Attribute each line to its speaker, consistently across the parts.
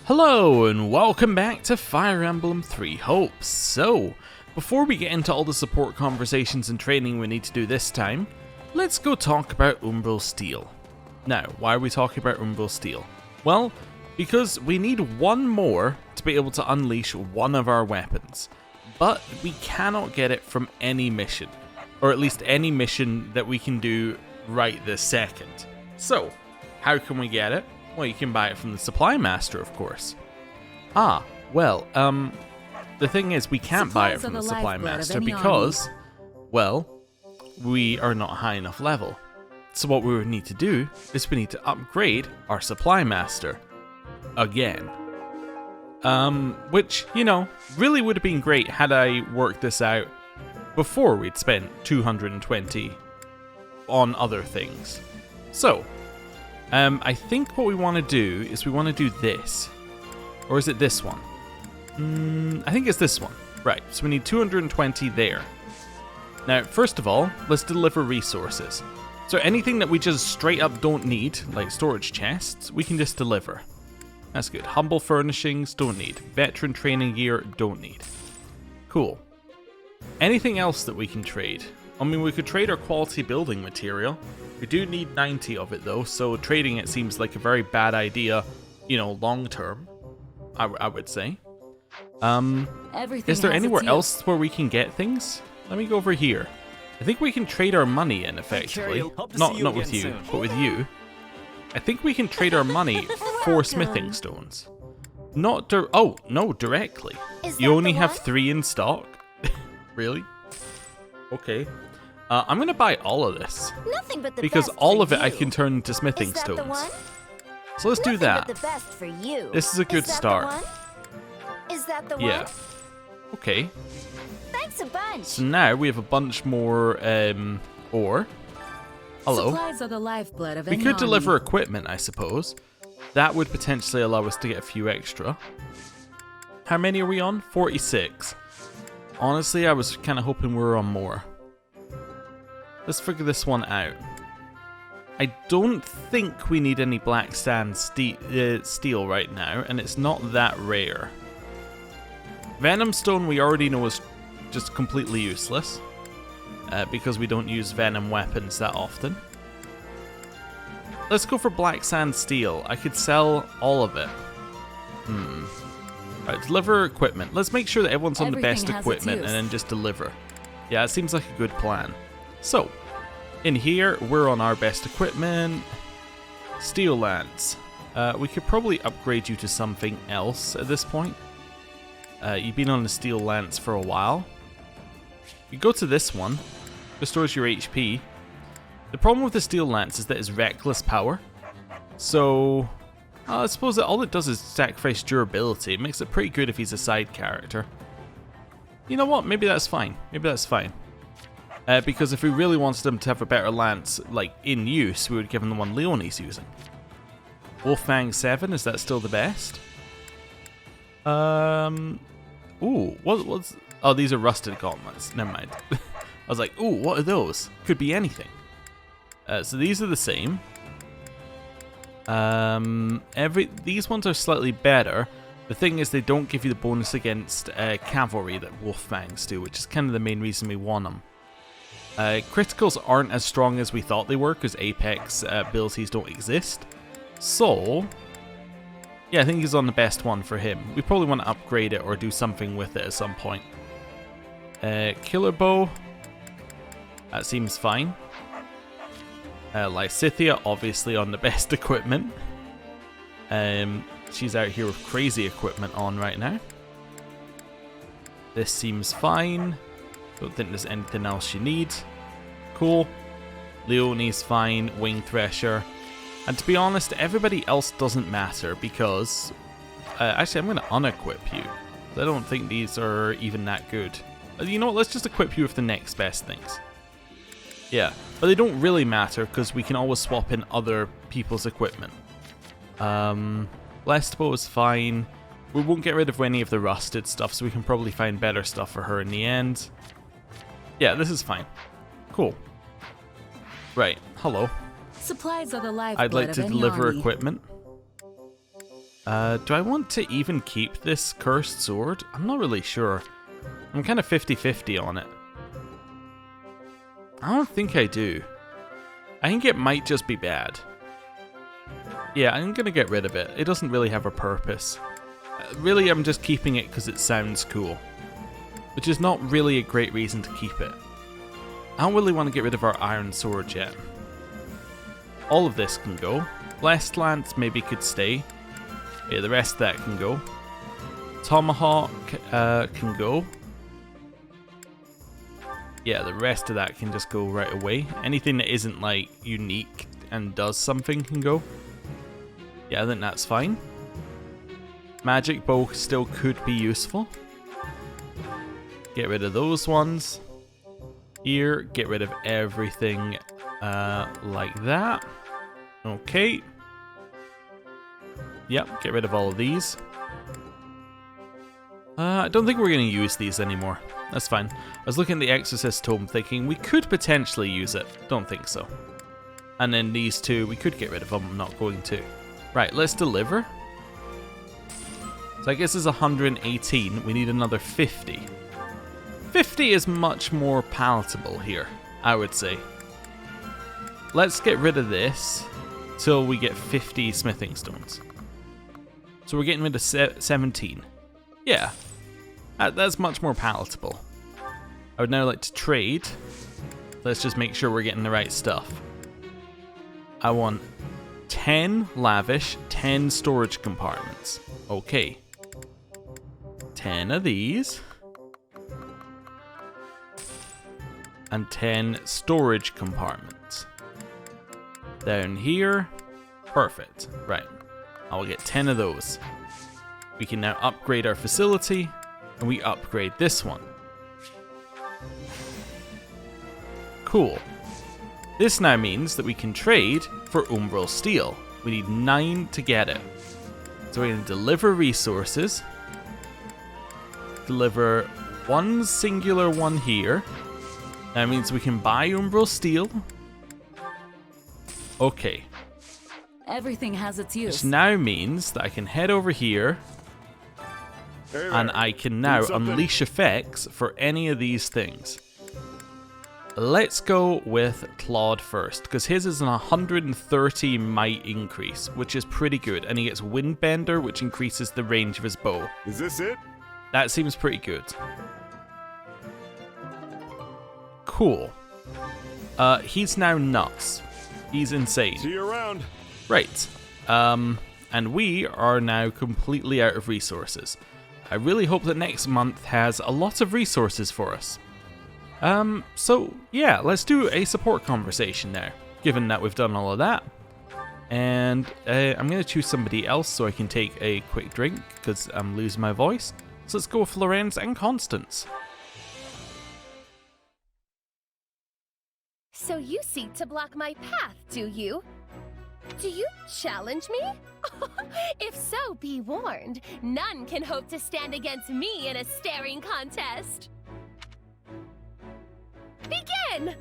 Speaker 1: Hello and welcome back to Fire Emblem 3 Hopes. So, before we get into all the support conversations and training we need to do this time, let's go talk about Umbral Steel. Now, why are we talking about Umbral Steel? Well, because we need one more to be able to unleash one of our weapons, but we cannot get it from any mission, or at least any mission that we can do right this second. So, how can we get it? Well, you can buy it from the Supply Master, of course. The thing is, we can't buy it from the Supply Master because, well, we are not high enough level. So what we would need to do is we need to upgrade our Supply Master again. Which, you know, really would have been great had I worked this out before we'd spent 220 on other things. So, I think what we want to do is we want to do this. Or is it this one? I think it's this one. Right, so we need 220 there. Now, first of all, let's deliver resources. So anything that we just straight up don't need, like storage chests, we can just deliver. That's good. Humble furnishings, don't need. Veteran training gear, don't need. Cool. Anything else that we can trade? I mean, we could trade our quality building material. We do need 90 of it though, so trading it seems like a very bad idea, you know, long term, I would say. Is there anywhere else where we can get things? Let me go over here. I think we can trade our money in, effectively. Not with you, but with you. I think we can trade our money for smithing stones. No, directly. You only have 3 in stock? Really? Okay. I'm gonna buy all of this because all of it I can turn into smithing stones. So let's do that. This is a good start.
Speaker 2: Is that the one?
Speaker 1: Yeah. Okay.
Speaker 2: Thanks a bunch.
Speaker 1: So now we have a bunch more ore. Hello.
Speaker 3: Supplies are the lifeblood of
Speaker 1: we could deliver equipment, I suppose. That would potentially allow us to get a few extra. How many are we on? 46. Honestly, I was kind of hoping we were on more. Let's figure this one out. I don't think we need any black sand steel right now, and it's not that rare. Venom stone we already know is just completely useless, because we don't use venom weapons that often. Let's go for black sand steel. I could sell all of it. Right, deliver equipment. Let's make sure that everyone's on the best equipment and then just deliver. Yeah, it seems like a good plan. So, in here, we're on our best equipment. Steel lance. We could probably upgrade you to something else at this point. You've been on the steel lance for a while. You go to this one. Restores your HP. The problem with the steel lance is that it's reckless power. So, I suppose that all it does is sacrifice durability. It makes it pretty good if he's a side character. You know what? Maybe that's fine. Maybe that's fine. Because if we really wanted them to have a better lance, like, in use, we would give them the one Leonie's using. Wolfang 7, is that still the best? Ooh, what's... Oh, these are rusted gauntlets. Never mind. I was like, ooh, what are those? Could be anything. So these are the same. These ones are slightly better. The thing is, they don't give you the bonus against cavalry that Wolffangs do, which is kind of the main reason we want them. Criticals aren't as strong as we thought they were, because Apex abilities don't exist. So, yeah, I think he's on the best one for him. We probably want to upgrade it or do something with it at some point. Killer Bow, that seems fine. Lysithea, obviously on the best equipment. She's out here with crazy equipment on right now. This seems fine. Don't think there's anything else you need. Cool. Leonie's fine. Wing Thresher. And to be honest, everybody else doesn't matter because... actually, I'm going to unequip you. I don't think these are even that good. You know what? Let's just equip you with the next best things. Yeah. But they don't really matter because we can always swap in other people's equipment. Blessed Bow is fine. We won't get rid of any of the rusted stuff, so we can probably find better stuff for her in the end. Yeah, this is fine. Cool. Right, hello.
Speaker 3: Supplies are the lifeblood
Speaker 1: I'd like to deliver equipment. Do I want to even keep this cursed sword? I'm not really sure. I'm kind of 50-50 on it. I don't think I do. I think it might just be bad. Yeah, I'm gonna get rid of it. It doesn't really have a purpose. Really, I'm just keeping it because it sounds cool. Which is not really a great reason to keep it. I don't really want to get rid of our iron sword yet. All of this can go. Blessed Lance maybe could stay. Yeah, the rest of that can go. Tomahawk can go. Yeah, the rest of that can just go right away. Anything that isn't like unique and does something can go. Yeah, I think that's fine. Magic bow still could be useful. Get rid of those ones. Here, get rid of everything like that. Okay. Yep, get rid of all of these. I don't think we're going to use these anymore. That's fine. I was looking at the Exorcist Tome thinking we could potentially use it. Don't think so. And then these two, we could get rid of them. I'm not going to. Right, let's deliver. So I guess it's 118. We need another 50. 50 is much more palatable here, I would say. Let's get rid of this till we get 50 smithing stones. So we're getting rid of 17. Yeah, that's much more palatable. I would now like to trade. Let's just make sure we're getting the right stuff. I want 10 lavish, 10 storage compartments. Okay. 10 of these. And 10 storage compartments. Down here. Perfect. Right. I will get 10 of those. We can now upgrade our facility, and we upgrade this one. Cool. This now means that we can trade for Umbral Steel. We need 9 to get it. So we're going to deliver resources. Deliver one singular one here. That means we can buy Umbral Steel. Okay.
Speaker 3: Everything has its use.
Speaker 1: Which now means that I can head over here.
Speaker 4: Hey
Speaker 1: And
Speaker 4: there.
Speaker 1: I can now
Speaker 4: Need something?
Speaker 1: unleash effects for any of these things. Let's go with Claude first, because his is an 130 might increase, which is pretty good. And he gets Windbender, which increases the range of his bow.
Speaker 4: Is this it?
Speaker 1: That seems pretty good. Cool. He's now nuts. He's insane.
Speaker 4: See you around.
Speaker 1: Right. And we are now completely out of resources. I really hope that next month has a lot of resources for us. So yeah, let's do a support conversation now, given that we've done all of that. And I'm going to choose somebody else so I can take a quick drink, because I'm losing my voice. So let's go with Lorenz and Constance.
Speaker 5: So you seek to block my path, do you? Do you challenge me? If so, be warned. None can hope to stand against me in a staring contest. Begin!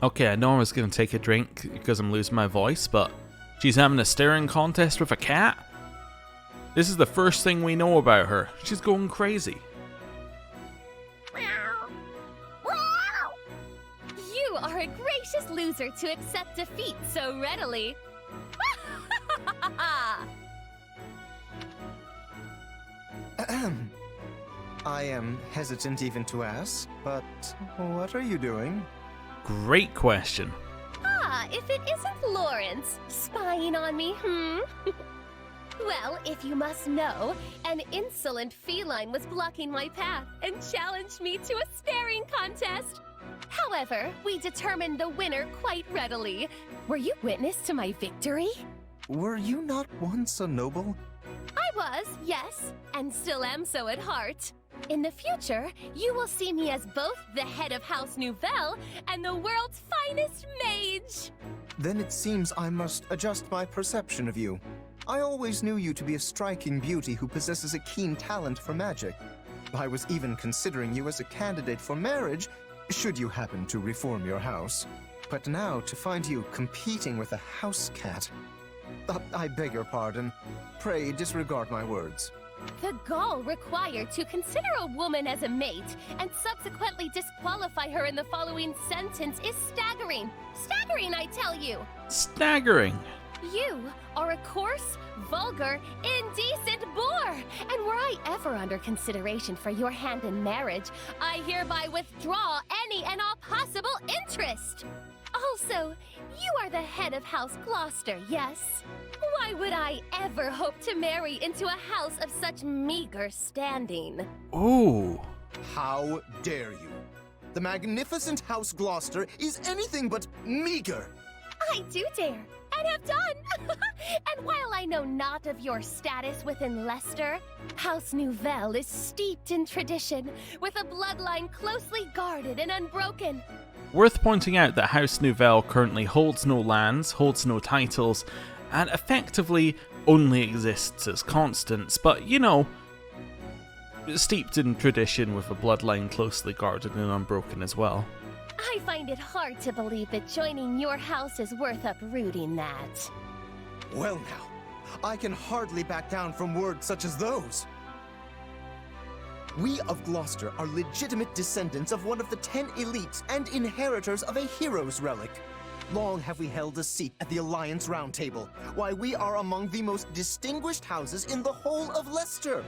Speaker 1: Okay, I know I was going to take a drink because I'm losing my voice, but she's having a staring contest with a cat? This is the first thing we know about her. She's going crazy.
Speaker 5: You are a gracious loser to accept defeat so readily.
Speaker 6: I am hesitant even to ask, but what are you doing?
Speaker 1: Great question.
Speaker 5: If it isn't Lawrence spying on me, Well, if you must know, an insolent feline was blocking my path and challenged me to a staring contest. However, we determined the winner quite readily. Were you witness to my victory?
Speaker 6: Were you not once a noble?
Speaker 5: I was, yes, and still am so at heart. In the future, you will see me as both the head of House Nouvelle and the world's finest mage.
Speaker 6: Then it seems I must adjust my perception of you. I always knew you to be a striking beauty who possesses a keen talent for magic. I was even considering you as a candidate for marriage, should you happen to reform your house. But now to find you competing with a house cat, I beg your pardon. Pray disregard my words.
Speaker 5: The gall required to consider a woman as a mate and subsequently disqualify her in the following sentence is staggering. Staggering, I tell you!
Speaker 1: Staggering.
Speaker 5: You are a coarse, vulgar, indecent boor! And were I ever under consideration for your hand in marriage, I hereby withdraw any and all possible interest! Also, you are the head of House Gloucester, yes? Why would I ever hope to marry into a house of such meager standing?
Speaker 1: Ooh.
Speaker 6: How dare you? The magnificent House Gloucester is anything but meager.
Speaker 5: I do dare, and have done! And while I know not of your status within Leicester, House Nouvelle is steeped in tradition, with a bloodline closely guarded and unbroken.
Speaker 1: Worth pointing out that House Nouvelle currently holds no lands, holds no titles, and effectively only exists as constants, but you know, steeped in tradition with a bloodline closely guarded and unbroken as well.
Speaker 5: I find it hard to believe that joining your house is worth uprooting that.
Speaker 6: Well now, I can hardly back down from words such as those. We of Gloucester are legitimate descendants of one of the 10 elites and inheritors of a hero's relic. Long have we held a seat at the Alliance Round Table, why we are among the most distinguished houses in the whole of Leicester.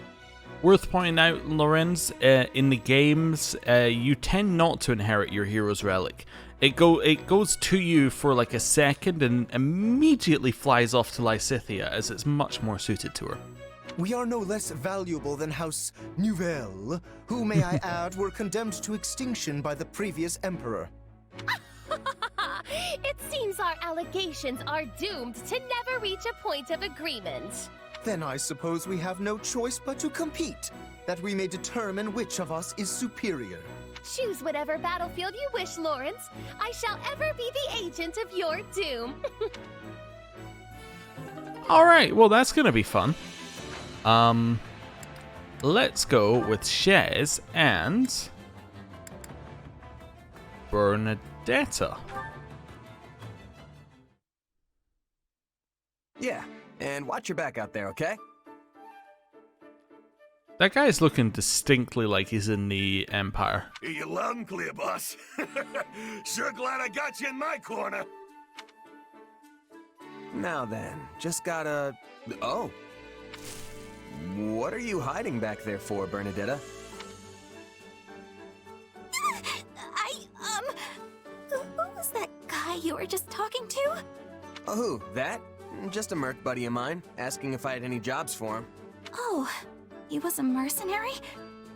Speaker 1: Worth pointing out, Lorenz, in the games, you tend not to inherit your hero's relic. It goes to you for like a second and immediately flies off to Lysithea, as it's much more suited to her.
Speaker 6: We are no less valuable than House Nouvelle, who, may I add, were condemned to extinction by the previous emperor.
Speaker 5: It seems our allegations are doomed to never reach a point of agreement.
Speaker 6: Then I suppose we have no choice but to compete, that we may determine which of us is superior.
Speaker 5: Choose whatever battlefield you wish, Lawrence. I shall ever be the agent of your doom.
Speaker 1: Alright, well that's gonna be fun. Let's go with Shez and Bernadetta.
Speaker 7: Yeah, and watch your back out there, okay?
Speaker 1: That guy's looking distinctly like he's in the Empire.
Speaker 4: Hear you loud and clear, boss. Sure glad I got you in my corner.
Speaker 7: Now then, just gotta... Oh. What are you hiding back there for, Bernadetta?
Speaker 2: Who was that guy you were just talking to?
Speaker 7: Oh, who? That? Just a merc buddy of mine, asking if I had any jobs for him.
Speaker 2: Oh, he was a mercenary?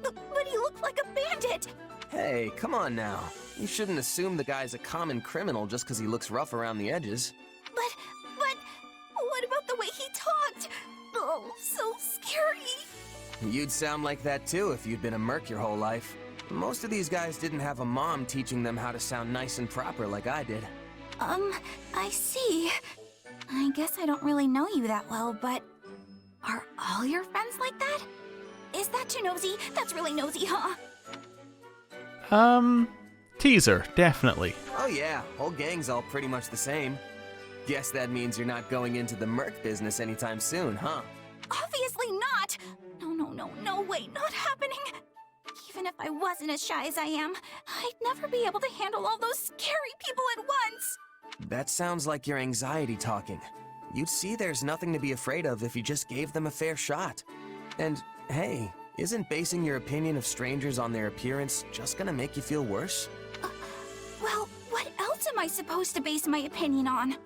Speaker 2: But he looked like a bandit!
Speaker 7: Hey, come on now. You shouldn't assume the guy's a common criminal just because he looks rough around the edges.
Speaker 2: But, what about the way he talked? Oh, so scary!
Speaker 7: You'd sound like that too if you'd been a merc your whole life. Most of these guys didn't have a mom teaching them how to sound nice and proper like I did.
Speaker 2: I see. I guess I don't really know you that well, but are all your friends like that? Is that too nosy? That's really nosy, huh?
Speaker 1: Teaser, definitely.
Speaker 7: Oh yeah, whole gang's all pretty much the same. Guess that means you're not going into the merc business anytime soon, huh?
Speaker 2: Obviously not! No way, not happening! Even if I wasn't as shy as I am, I'd never be able to handle all those scary people at once!
Speaker 7: That sounds like your anxiety talking. You'd see there's nothing to be afraid of if you just gave them a fair shot. And hey, isn't basing your opinion of strangers on their appearance just gonna make you feel worse?
Speaker 2: Well, what else am I supposed to base my opinion on?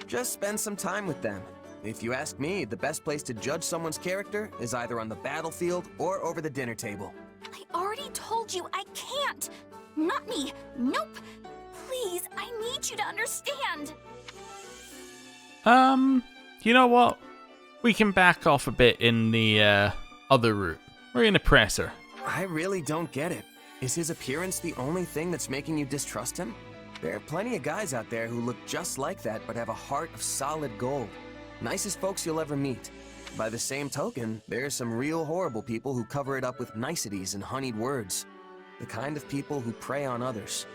Speaker 7: Just spend some time with them. If you ask me, the best place to judge someone's character is either on the battlefield or over the dinner table.
Speaker 2: I already told you I can't! Not me! Nope! Please, I need you to understand!
Speaker 1: You know what? We can back off a bit in the other route. We're gonna press her.
Speaker 7: I really don't get it. Is his appearance the only thing that's making you distrust him? There are plenty of guys out there who look just like that but have a heart of solid gold. Nicest folks you'll ever meet. By the same token, there are some real horrible people who cover it up with niceties and honeyed words. The kind of people who prey on others.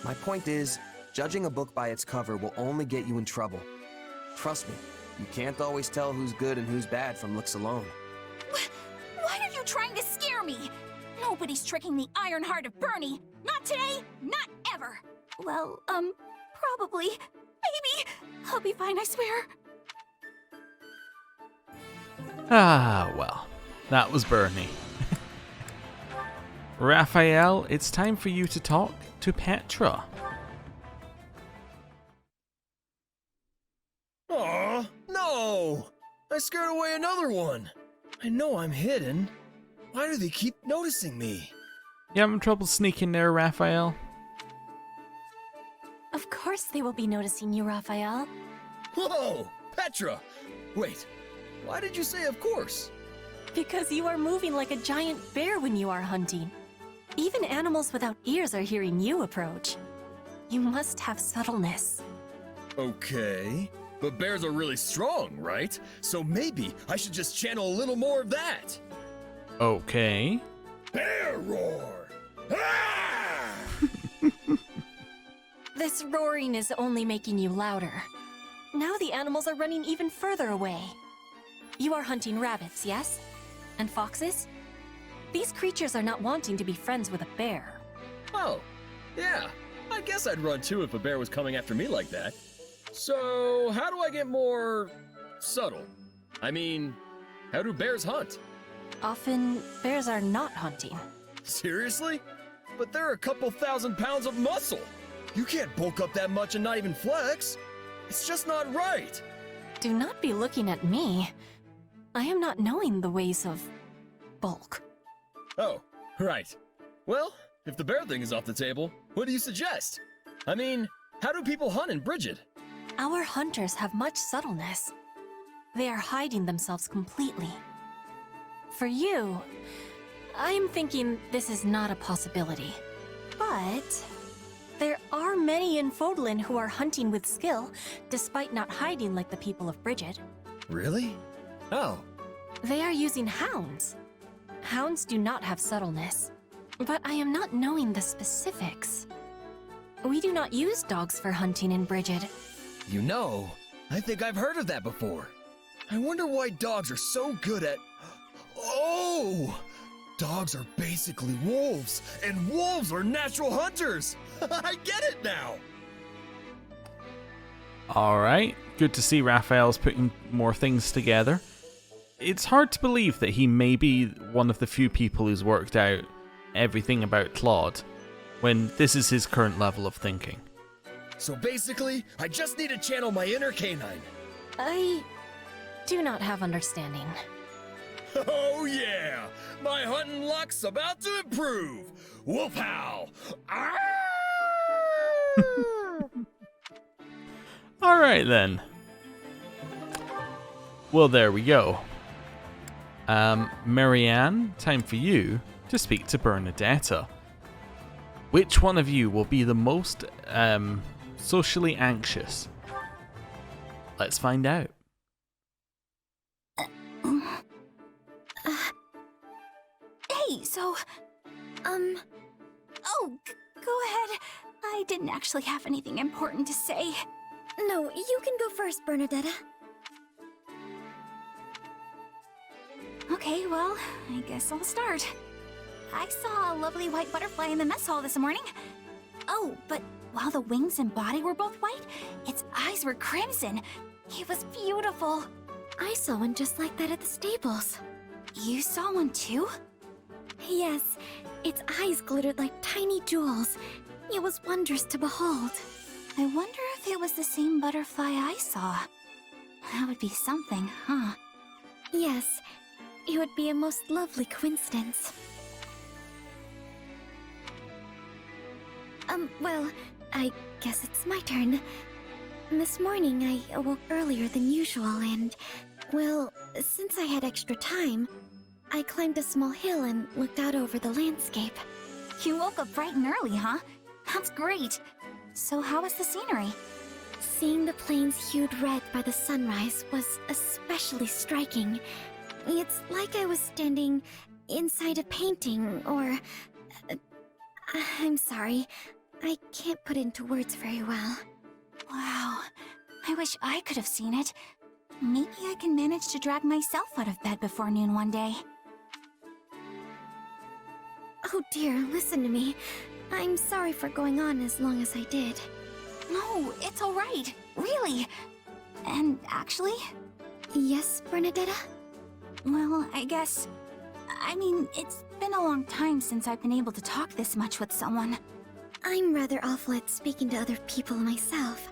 Speaker 7: My point is, judging a book by its cover will only get you in trouble. Trust me, You can't always tell who's good and who's bad from looks alone.
Speaker 2: Why are you trying to scare me? Nobody's tricking the iron heart of Bernie. Not today, not ever. Well, probably. Maybe. I'll be fine, I swear.
Speaker 1: Ah, well, that was Bernie. Raphael, it's time for you to talk to Petra.
Speaker 8: Aw, no! I scared away another one. I know I'm hidden. Why do they keep noticing me?
Speaker 1: You having trouble sneaking there, Raphael?
Speaker 9: Of course they will be noticing you, Raphael.
Speaker 8: Whoa! Petra! Wait, why did you say of course?
Speaker 9: Because you are moving like a giant bear when you are hunting. Even animals without ears are hearing you approach. You must have subtleness.
Speaker 8: Okay, but bears are really strong, right? So maybe I should just channel a little more of that.
Speaker 1: Okay.
Speaker 8: Bear roar! Ah!
Speaker 9: This roaring is only making you louder. Now the animals are running even further away. You are hunting rabbits, yes? And foxes? These creatures are not wanting to be friends with a bear.
Speaker 8: Oh, yeah. I guess I'd run too if a bear was coming after me like that. So, how do I get more subtle? I mean, how do bears hunt?
Speaker 9: Often, bears are not hunting.
Speaker 8: Seriously? But they're a couple 1,000 pounds of muscle. You can't bulk up that much and not even flex. It's just not right.
Speaker 9: Do not be looking at me. I am not knowing the ways of bulk.
Speaker 8: Oh, right. Well, if the bear thing is off the table, what do you suggest? I mean, how do people hunt in Bridget?
Speaker 9: Our hunters have much subtleness. They are hiding themselves completely. For you, I am thinking this is not a possibility. But there are many in Fódlan who are hunting with skill, despite not hiding like the people of Bridget.
Speaker 8: Really? Oh.
Speaker 9: They are using hounds. Hounds do not have subtleness, but I am not knowing the specifics. We do not use dogs for hunting in Bridget.
Speaker 8: You know, I think I've heard of that before. I wonder why dogs are so good at... Oh! Dogs are basically wolves, and wolves are natural hunters! I get it now!
Speaker 1: Alright, good to see Raphael's putting more things together. It's hard to believe that he may be one of the few people who's worked out everything about Claude, when this is his current level of thinking.
Speaker 8: So basically, I just need to channel my inner canine.
Speaker 9: I do not have understanding.
Speaker 8: Oh yeah! My hunting luck's about to improve! Wolf howl! Ah!
Speaker 1: Alright then. Well, there we go. Marianne, time for you to speak to Bernadetta. Which one of you will be the most socially anxious? Let's find out.
Speaker 2: Hey, so, go ahead. I didn't actually have anything important to say.
Speaker 5: No, you can go first, Bernadetta.
Speaker 2: Okay, well, I guess I'll start. I saw a lovely white butterfly in the mess hall this morning. Oh, but while the wings and body were both white, its eyes were crimson. It was beautiful.
Speaker 5: I saw one just like that at the stables.
Speaker 2: You saw one too?
Speaker 5: Yes, its eyes glittered like tiny jewels. It was wondrous to behold.
Speaker 2: I wonder if it was the same butterfly I saw. That would be something, huh?
Speaker 5: Yes, it would be a most lovely coincidence. Well, I guess it's my turn. This morning I awoke earlier than usual and, well, since I had extra time, I climbed a small hill and looked out over the landscape.
Speaker 2: You woke up bright and early, huh? That's great. So how was the scenery?
Speaker 5: Seeing the plains hued red by the sunrise was especially striking. It's like I was standing inside a painting, or... I'm sorry, I can't put into words very well.
Speaker 2: Wow, I wish I could have seen it. Maybe I can manage to drag myself out of bed before noon one day.
Speaker 10: Oh dear, listen to me. I'm sorry for going on as long as I did.
Speaker 2: No, it's alright. Really. And actually...
Speaker 10: Yes, Bernadetta?
Speaker 2: Well, I mean, it's been a long time since I've been able to talk this much with someone.
Speaker 10: I'm rather awful at speaking to other people myself.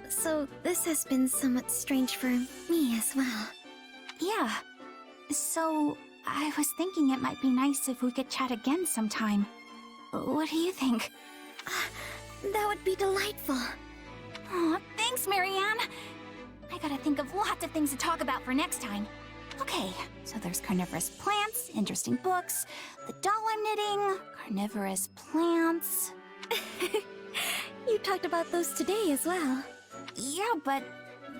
Speaker 10: So this has been somewhat strange for me as well.
Speaker 2: Yeah. So, I was thinking it might be nice if we could chat again sometime. What do you think?
Speaker 10: That would be delightful.
Speaker 2: Aw, thanks, Marianne. I gotta think of lots of things to talk about for next time. Okay, so there's carnivorous plants, interesting books, the doll I'm knitting, carnivorous plants...
Speaker 10: You talked about those today as well.
Speaker 2: Yeah, but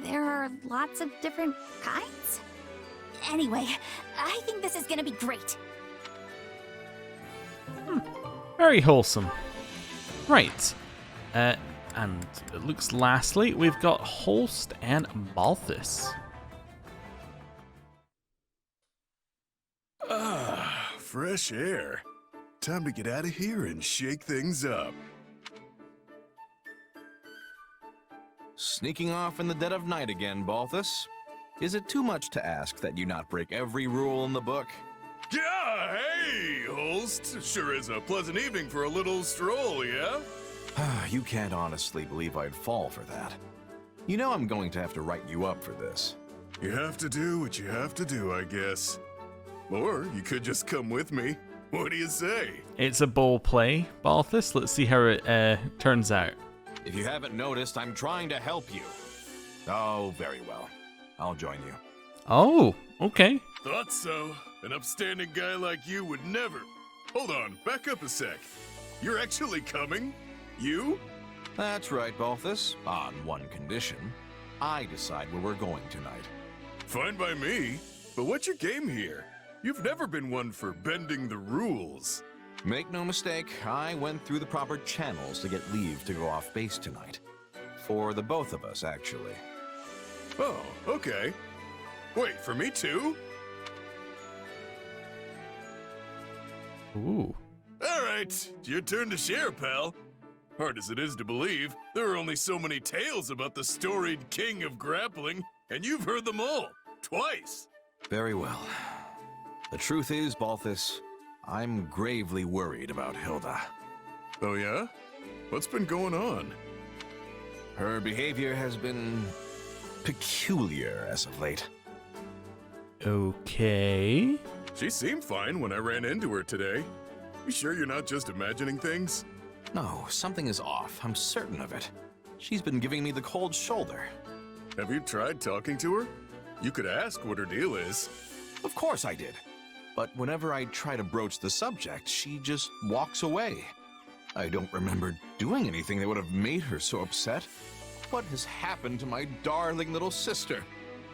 Speaker 2: there are lots of different kinds? Anyway, I think this is gonna be great.
Speaker 1: Very wholesome. Right. And it looks lastly, we've got Holst and Balthus.
Speaker 4: Ah, fresh air. Time to get out of here and shake things up.
Speaker 11: Sneaking off in the dead of night again, Balthus. Is it too much to ask that you not break every rule in the book?
Speaker 4: Yeah, hey, Holst. Sure is a pleasant evening for a little stroll, yeah?
Speaker 11: You can't honestly believe I'd fall for that. You know I'm going to have to write you up for this.
Speaker 4: You have to do what you have to do, I guess. Or you could just come with me. What do you say?
Speaker 1: It's a bold play, Balthus. Let's see how it turns out.
Speaker 11: If you haven't noticed, I'm trying to help you. Oh, very well. I'll join you.
Speaker 1: Oh, okay.
Speaker 4: Thought so. An upstanding guy like you would never... Hold on, back up a sec. You're actually coming? You?
Speaker 11: That's right, Balthus. On one condition. I decide where we're going tonight.
Speaker 4: Fine by me. But what's your game here? You've never been one for bending the rules.
Speaker 11: Make no mistake, I went through the proper channels to get leave to go off base tonight. For the both of us, actually.
Speaker 4: Oh, okay. Wait, for me too?
Speaker 1: Ooh.
Speaker 4: Alright, your turn to share, pal. Hard as it is to believe, there are only so many tales about the storied king of grappling, and you've heard them all, twice.
Speaker 11: Very well. The truth is, Balthus, I'm gravely worried about Hilda.
Speaker 4: Oh yeah? What's been going on?
Speaker 11: Her behavior has been peculiar as of late.
Speaker 1: Okay.
Speaker 4: She seemed fine when I ran into her today. You sure you're not just imagining things?
Speaker 11: No, something is off. I'm certain of it. She's been giving me the cold shoulder.
Speaker 4: Have you tried talking to her? You could ask what her deal is.
Speaker 11: Of course I did. But whenever I try to broach the subject, she just walks away. I don't remember doing anything that would have made her so upset. What has happened to my darling little sister?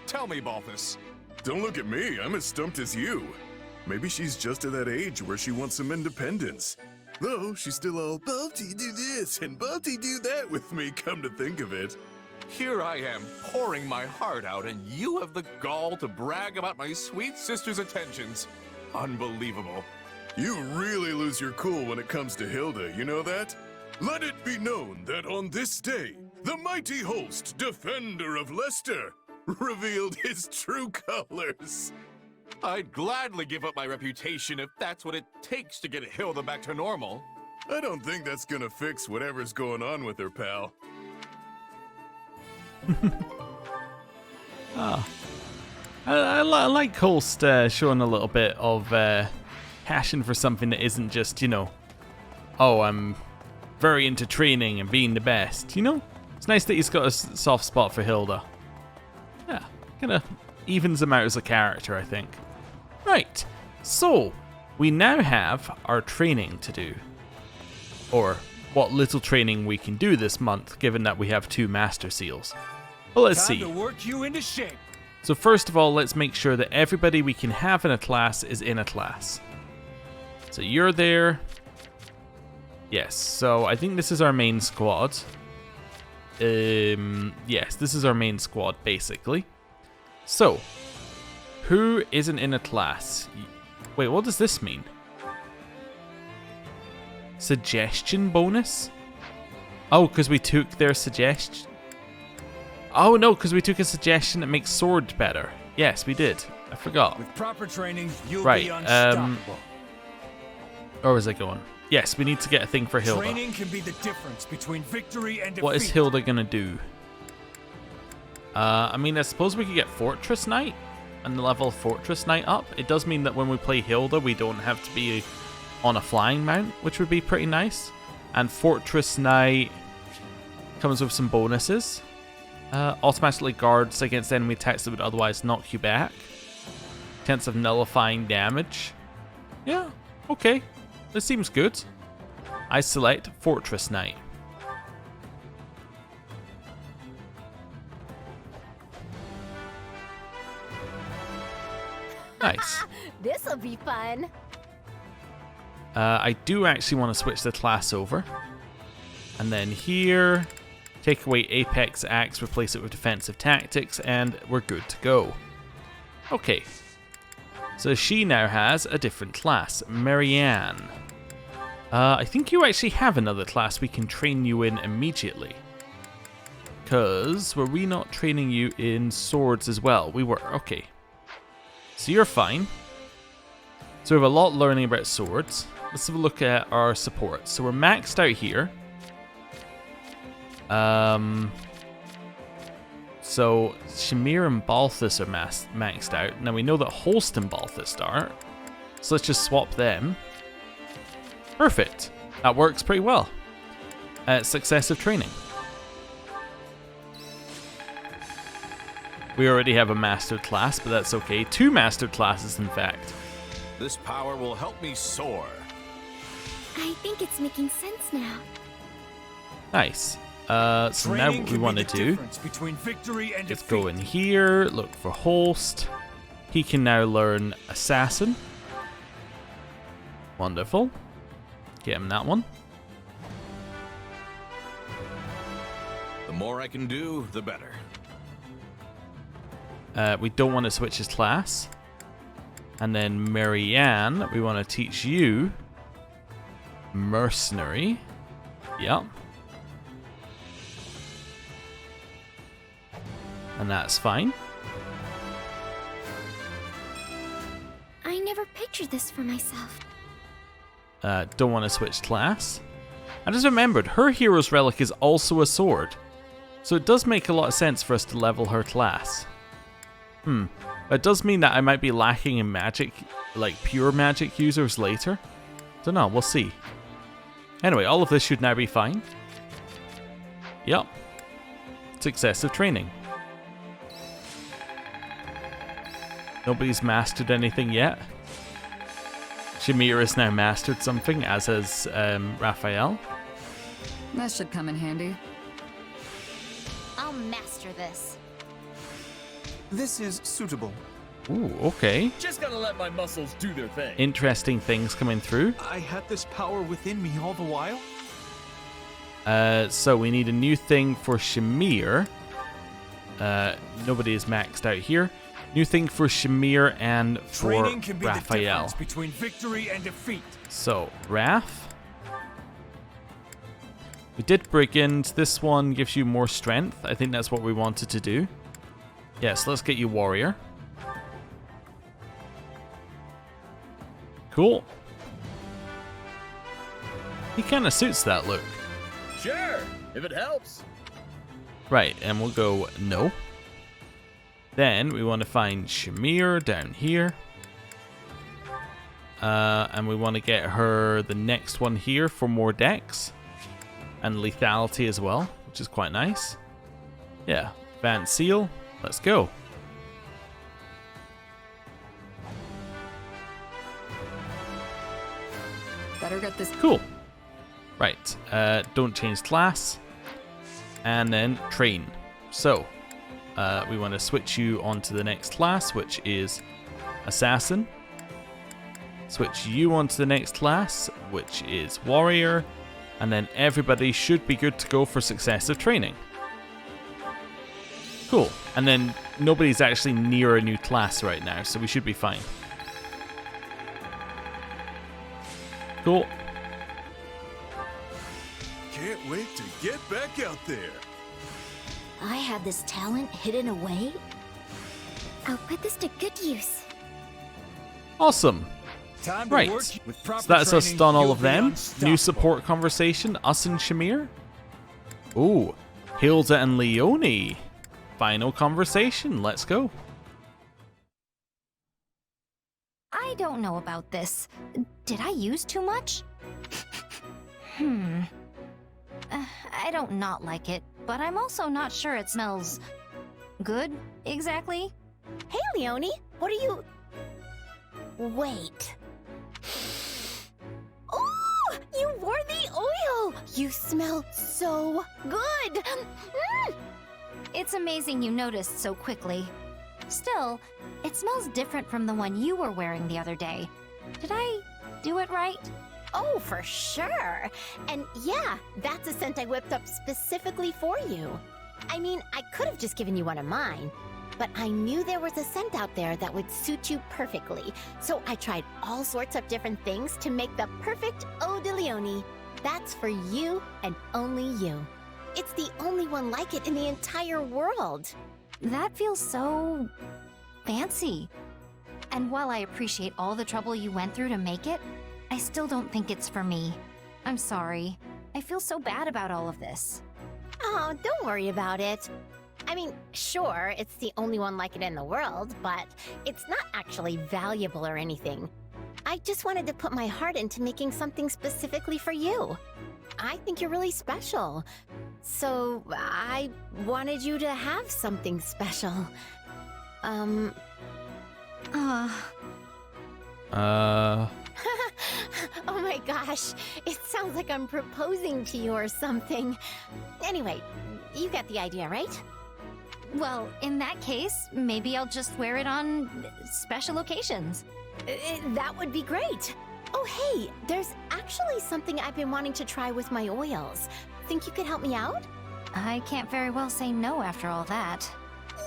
Speaker 11: Tell me, Balthus.
Speaker 4: Don't look at me, I'm as stumped as you. Maybe she's just at that age where she wants some independence. Though, she's still all, Balti do this and Balti do that with me, come to think of it.
Speaker 11: Here I am, pouring my heart out, and you have the gall to brag about my sweet sister's attentions. Unbelievable.
Speaker 4: You really lose your cool when it comes to Hilda, you know that? Let it be known that on this day, the mighty Holst, defender of Leicester, revealed his true colors.
Speaker 11: I'd gladly give up my reputation if that's what it takes to get Hilda back to normal.
Speaker 4: I don't think that's gonna fix whatever's going on with her, pal.
Speaker 1: I like Holst showing a little bit of passion for something that isn't just, you know, oh, I'm very into training and being the best, you know? It's nice that he's got a soft spot for Hilda. Yeah, kind of evens him out as a character, I think. Right, so we now have our training to do. Or what little training we can do this month, given that we have 2 Master Seals. Well, let's see.
Speaker 8: Time to work you into shape.
Speaker 1: So first of all, let's make sure that everybody we can have in a class is in a class. So you're there. Yes, so I think this is our main squad. Yes, this is our main squad, basically. So, who isn't in a class? Wait, what does this mean? Suggestion bonus? Oh, because we took their suggestion. Oh no, because we took a suggestion that makes sword better. Yes, we did. I forgot.
Speaker 8: With proper training, you'll
Speaker 1: Right,
Speaker 8: be unstoppable.
Speaker 1: Where was I going? Yes, we need to get a thing for Hilda.
Speaker 8: Training can be the difference between victory and defeat.
Speaker 1: What is Hilda gonna do? I mean, I suppose we could get Fortress Knight and level Fortress Knight up. It does mean that when we play Hilda, we don't have to be on a flying mount, which would be pretty nice. And Fortress Knight comes with some bonuses. Automatically guards against enemy attacks that would otherwise knock you back. Chance of nullifying damage. Yeah, okay. This seems good. I select Fortress Knight. Nice.
Speaker 5: This'll be fun.
Speaker 1: I do actually want to switch the class over. And then here, take away Apex Axe, replace it with Defensive Tactics, and we're good to go. Okay. So she now has a different class, Marianne. I think you actually have another class we can train you in immediately. Because were we not training you in swords as well? We were, okay. So you're fine. So we have a lot learning about swords. Let's have a look at our support. So we're maxed out here. So Shamir and Balthus are maxed out. Now we know that Holst and Balthus are. So let's just swap them. Perfect. That works pretty well. Successive training. We already have a mastered class, but that's okay. 2 mastered classes, in fact.
Speaker 11: This power will help me soar.
Speaker 10: I think it's making sense now.
Speaker 1: Nice. So now what we want to do is go in here, look for Holst. He can now learn Assassin. Wonderful. Get him that one.
Speaker 11: The more I can do, the better.
Speaker 1: We don't want to switch his class. And then Marianne, we want to teach you Mercenary. Yep. And that's fine.
Speaker 10: I never pictured this for myself.
Speaker 1: Don't want to switch class. I just remembered, her hero's relic is also a sword. So it does make a lot of sense for us to level her class. It does mean that I might be lacking in magic, like pure magic users later. Don't know, we'll see. Anyway, all of this should now be fine. Yep. Successive training. Nobody's mastered anything yet. Shamir has now mastered something, as has Raphael.
Speaker 3: That should come in handy.
Speaker 2: I'll master this.
Speaker 6: This is suitable.
Speaker 1: Ooh, okay.
Speaker 8: Just gotta let my muscles do their thing.
Speaker 1: Interesting things coming through.
Speaker 11: I had this power within me all the while?
Speaker 1: So we need a new thing for Shamir. Nobody is maxed out here. New thing for Shamir and for
Speaker 8: Training can be the
Speaker 1: Raphael.
Speaker 8: difference between victory and defeat.
Speaker 1: So, Raph. We did Brigand. This one gives you more strength. I think that's what we wanted to do. Yes, let's get you Warrior. Cool. He kind of suits that look.
Speaker 8: Sure, if it helps.
Speaker 1: Right, and we'll go no. Then we want to find Shamir down here. And we want to get her the next one here for more dex. And lethality as well, which is quite nice. Yeah, Van Seal, let's go.
Speaker 3: Better get this.
Speaker 1: Cool. Right, don't change class. And then train. So, we want to switch you onto the next class, which is Assassin. Switch you onto the next class, which is Warrior. And then everybody should be good to go for successive training. Cool. And then nobody's actually near a new class right now, so we should be fine. Cool.
Speaker 4: Can't wait to get back out there.
Speaker 2: I have this talent hidden away. I'll put this to good use.
Speaker 1: Awesome.
Speaker 8: Time
Speaker 1: Right.
Speaker 8: to work with proper
Speaker 1: So that's us
Speaker 8: training,
Speaker 1: done all
Speaker 8: you'll
Speaker 1: of
Speaker 8: be
Speaker 1: them. New
Speaker 8: unstoppable.
Speaker 1: support conversation, us and Shamir. Ooh, Hilda and Leonie. Final conversation, let's go.
Speaker 10: I don't know about this. Did I use too much? I don't not like it, but I'm also not sure it smells good, exactly.
Speaker 5: Hey, Leonie, what are you... Wait. Oh, you wore the oil! You smell so good!
Speaker 10: It's amazing you noticed so quickly. Still, it smells different from the one you were wearing the other day. Did I do it right?
Speaker 5: Oh, for sure. And yeah, that's a scent I whipped up specifically for you. I mean, I could have just given you one of mine, but I knew there was a scent out there that would suit you perfectly. So I tried all sorts of different things to make the perfect Eau de Leonie. That's for you and only you. It's the only one like it in the entire world.
Speaker 10: That feels so fancy. And while I appreciate all the trouble you went through to make it, I still don't think it's for me. I'm sorry. I feel so bad about all of this.
Speaker 5: Oh, don't worry about it. I mean, sure, it's the only one like it in the world, but it's not actually valuable or anything. I just wanted to put my heart into making something specifically for you. I think you're really special. So I wanted you to have something special. Oh my gosh, it sounds like I'm proposing to you or something. Anyway, you get the idea, right?
Speaker 10: Well, in that case, maybe I'll just wear it on special occasions.
Speaker 5: That would be great. Oh hey, there's actually something I've been wanting to try with my oils. Think you could help me out?
Speaker 10: I can't very well say no after all that.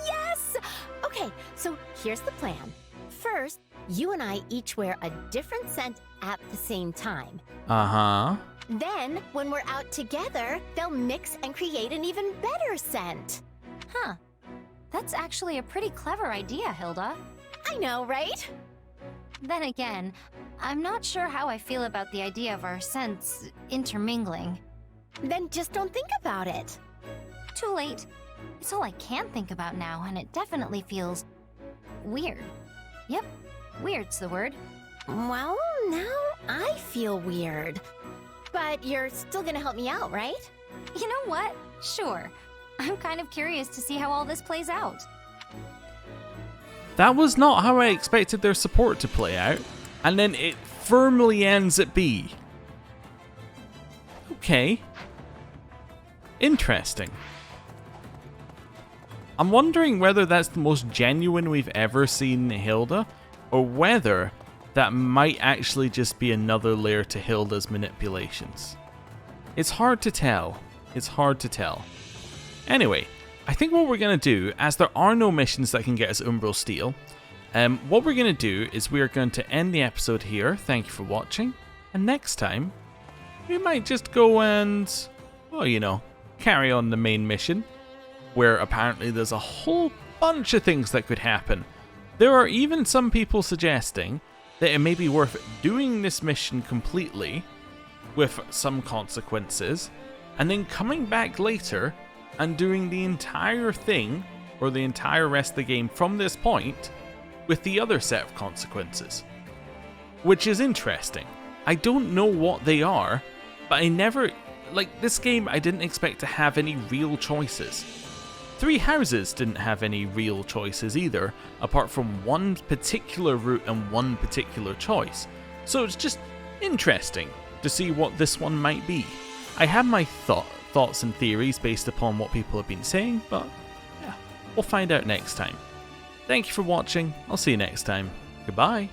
Speaker 5: Yes! Okay, so here's the plan. First, you and I each wear a different scent at the same time.
Speaker 1: Uh-huh.
Speaker 5: Then, when we're out together, they'll mix and create an even better scent.
Speaker 10: Huh. That's actually a pretty clever idea, Hilda.
Speaker 5: I know, right?
Speaker 10: Then again, I'm not sure how I feel about the idea of our scents intermingling.
Speaker 5: Then just don't think about it.
Speaker 10: Too late. It's all I can think about now, and it definitely feels weird. Yep, weird's the word.
Speaker 5: Well, now I feel weird. But you're still gonna help me out, right?
Speaker 10: You know what? Sure. I'm kind of curious to see how all this plays out.
Speaker 1: That was not how I expected their support to play out, and then it firmly ends at B. Okay. Interesting. I'm wondering whether that's the most genuine we've ever seen Hilda, or whether that might actually just be another layer to Hilda's manipulations. It's hard to tell. It's hard to tell. Anyway, I think what we're going to do, as there are no missions that can get us Umbral Steel, what we're going to do is we are going to end the episode here. Thank you for watching. And next time, we might just go and, well, you know, carry on the main mission, where apparently there's a whole bunch of things that could happen. There are even some people suggesting that it may be worth doing this mission completely, with some consequences, and then coming back later and doing the entire thing, or the entire rest of the game from this point, with the other set of consequences. Which is interesting. I don't know what they are, but I never... Like, this game I didn't expect to have any real choices. Three Houses didn't have any real choices either, apart from one particular route and one particular choice. So it's just interesting to see what this one might be. I have my thoughts and theories based upon what people have been saying, but yeah, we'll find out next time. Thank you for watching, I'll see you next time. Goodbye.